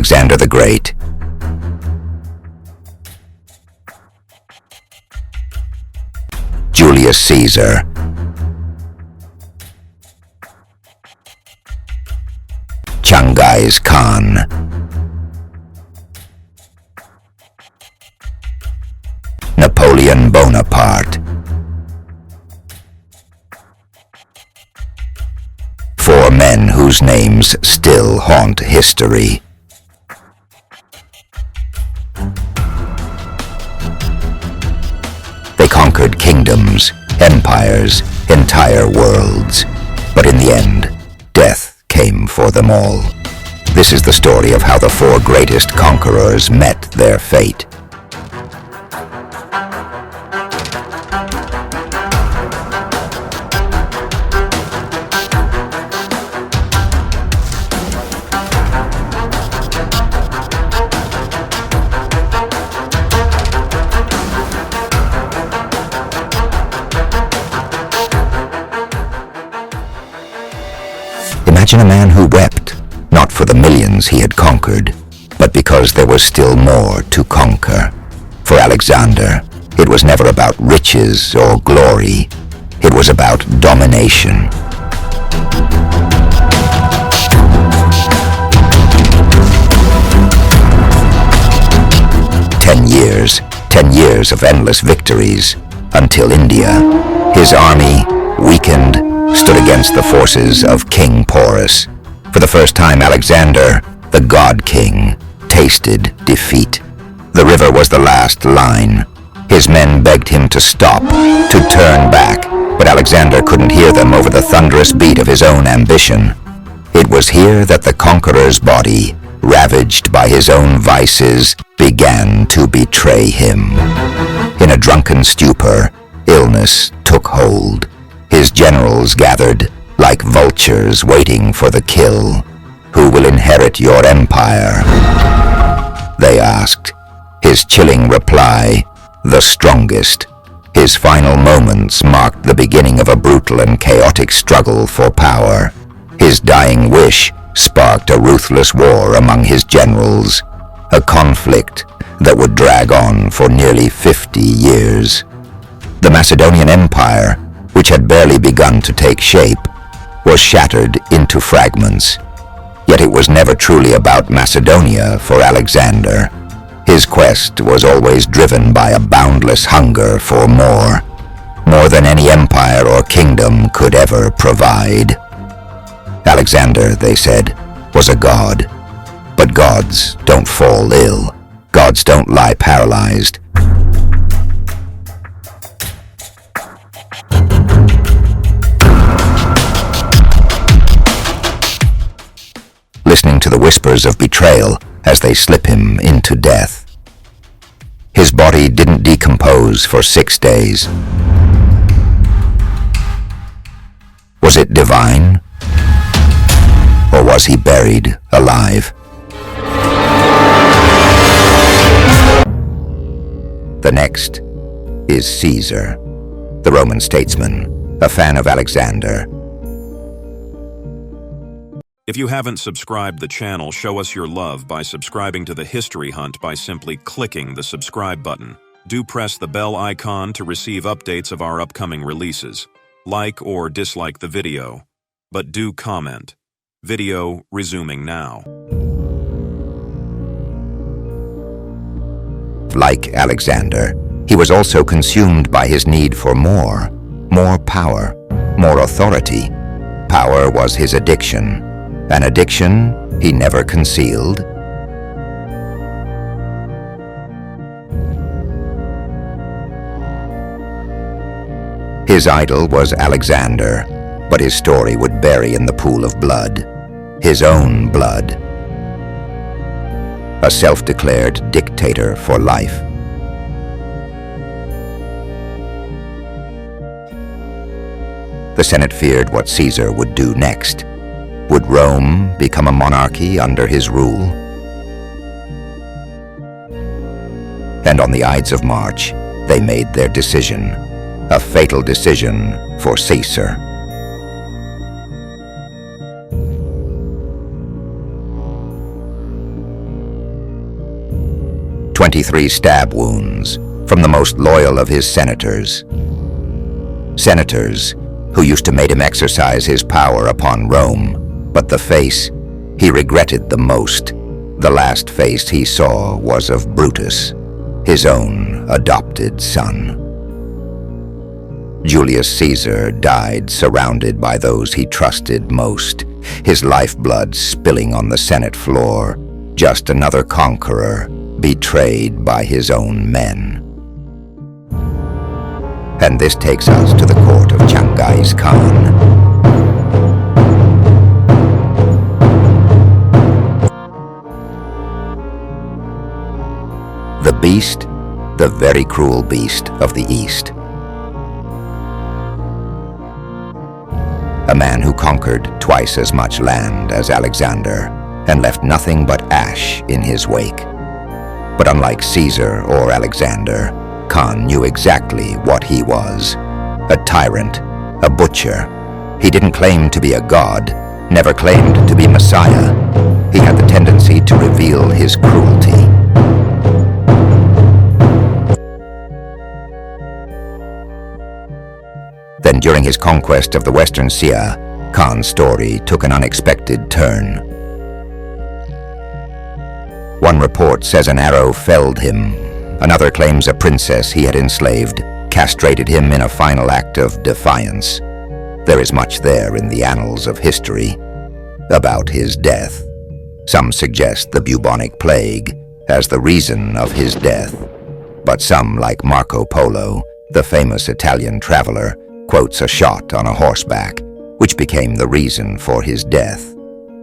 Alexander the Great. Julius Caesar. Genghis Khan. Napoleon Bonaparte. Four men whose names still haunt history. They conquered kingdoms, empires, entire worlds, but in the end, death came for them all. This is the story of how the four greatest conquerors met their fate. Imagine a man who wept, not for the millions he had conquered, but because there was still more to conquer. For Alexander, it was never about riches or glory. It was about domination. Ten years of endless victories, until India, his army, weakened, stood against the forces of King Porus. For the first time, Alexander, the God King, tasted defeat. The river was the last line. His men begged him to stop, to turn back, but Alexander couldn't hear them over the thunderous beat of his own ambition. It was here that the conqueror's body, ravaged by his own vices, began to betray him. In a drunken stupor, illness took hold. His generals gathered, like vultures waiting for the kill. Who will inherit your empire? They asked. His chilling reply, the strongest. His final moments marked the beginning of a brutal and chaotic struggle for power. His dying wish sparked a ruthless war among his generals, a conflict that would drag on for nearly 50 years. The Macedonian Empire, which had barely begun to take shape, was shattered into fragments. Yet it was never truly about Macedonia for Alexander. His quest was always driven by a boundless hunger for more than any empire or kingdom could ever provide. Alexander, they said, was a god. But gods don't fall ill. Gods don't lie paralyzed. Listening to the whispers of betrayal as they slip him into death. His body didn't decompose for 6 days. Was it divine? Or was he buried alive? The next is Caesar, the Roman statesman, a fan of Alexander. If you haven't subscribed the channel, show us your love by subscribing to the History Hunt by simply clicking the subscribe button. Do press the bell icon to receive updates of our upcoming releases. Like or dislike the video, but do comment. Video resuming now. Like Alexander, he was also consumed by his need for more power, more authority. Power was his addiction. An addiction he never concealed. His idol was Alexander, but his story would bury in the pool of blood, his own blood. A self-declared dictator for life. The Senate feared what Caesar would do next. Would Rome become a monarchy under his rule? And on the Ides of March, they made their decision, a fatal decision for Caesar. 23 stab wounds from the most loyal of his senators. Senators who used to make him exercise his power upon Rome, but the face he regretted the most, the last face he saw, was of Brutus, his own adopted son. Julius Caesar died surrounded by those he trusted most, his lifeblood spilling on the Senate floor, just another conqueror betrayed by his own men. And this takes us to the court of Genghis Khan. The beast, the very cruel beast of the East. A man who conquered twice as much land as Alexander and left nothing but ash in his wake. But unlike Caesar or Alexander, Khan knew exactly what he was. A tyrant, a butcher. He didn't claim to be a god, never claimed to be Messiah. He had the tendency to reveal his cruelty. Then during his conquest of the Western Sea, Khan's story took an unexpected turn. One report says an arrow felled him. Another claims a princess he had enslaved castrated him in a final act of defiance. There is much there in the annals of history about his death. Some suggest the bubonic plague as the reason of his death, but some, like Marco Polo, the famous Italian traveler, quotes a shot on a horseback, which became the reason for his death.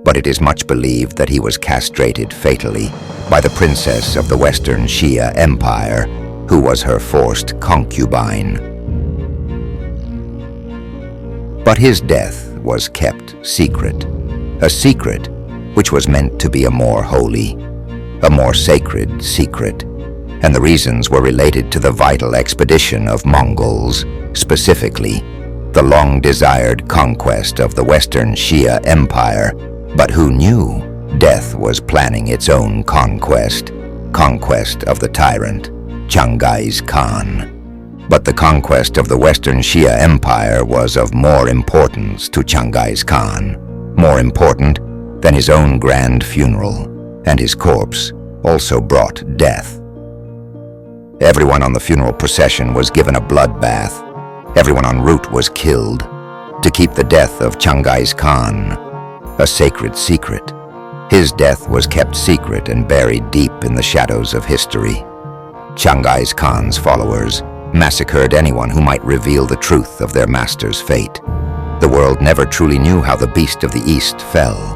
But it is much believed that he was castrated fatally by the princess of the Western Shia Empire, who was her forced concubine. But his death was kept secret, a secret which was meant to be a more holy, a more sacred secret, and the reasons were related to the vital expedition of Mongols, specifically the long-desired conquest of the Western Shia Empire. But who knew death was planning its own conquest of the tyrant, Genghis Khan. But the conquest of the Western Shia Empire was of more importance to Genghis Khan, more important than his own grand funeral, and his corpse also brought death. Everyone on the funeral procession was given a bloodbath. Everyone en route was killed to keep the death of Genghis Khan a sacred secret. His death was kept secret and buried deep in the shadows of history. Genghis Khan's followers massacred anyone who might reveal the truth of their master's fate. The world never truly knew how the beast of the East fell.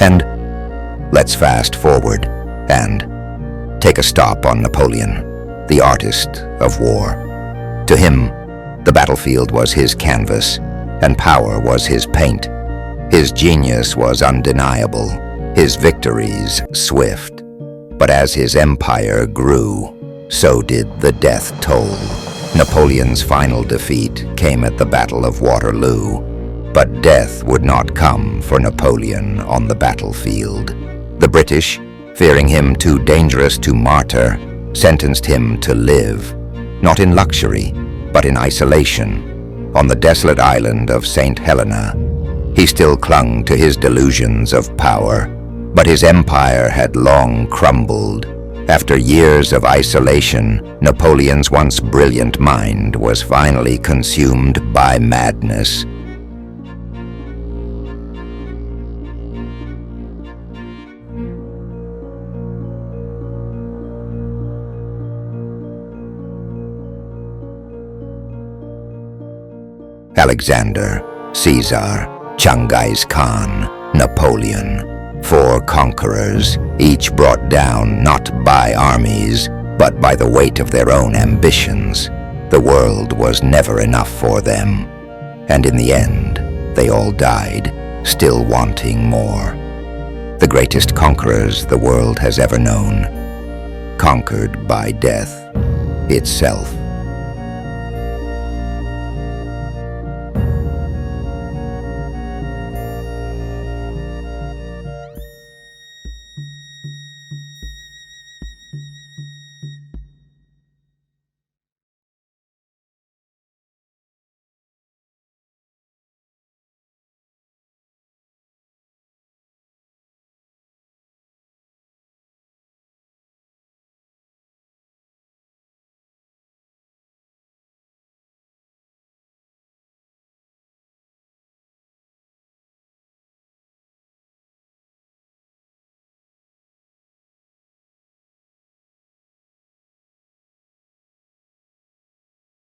And let's fast forward and take a stop on Napoleon, the artist of war. To him, the battlefield was his canvas, and power was his paint. His genius was undeniable, his victories swift. But as his empire grew, so did the death toll. Napoleon's final defeat came at the Battle of Waterloo. But death would not come for Napoleon on the battlefield. The British, fearing him too dangerous to martyr, sentenced him to live, not in luxury, but in isolation, on the desolate island of St. Helena. He still clung to his delusions of power, but his empire had long crumbled. After years of isolation, Napoleon's once brilliant mind was finally consumed by madness. Alexander, Caesar, Genghis Khan, Napoleon. 4 conquerors, each brought down not by armies, but by the weight of their own ambitions. The world was never enough for them, and in the end, they all died, still wanting more. The greatest conquerors the world has ever known, conquered by death itself.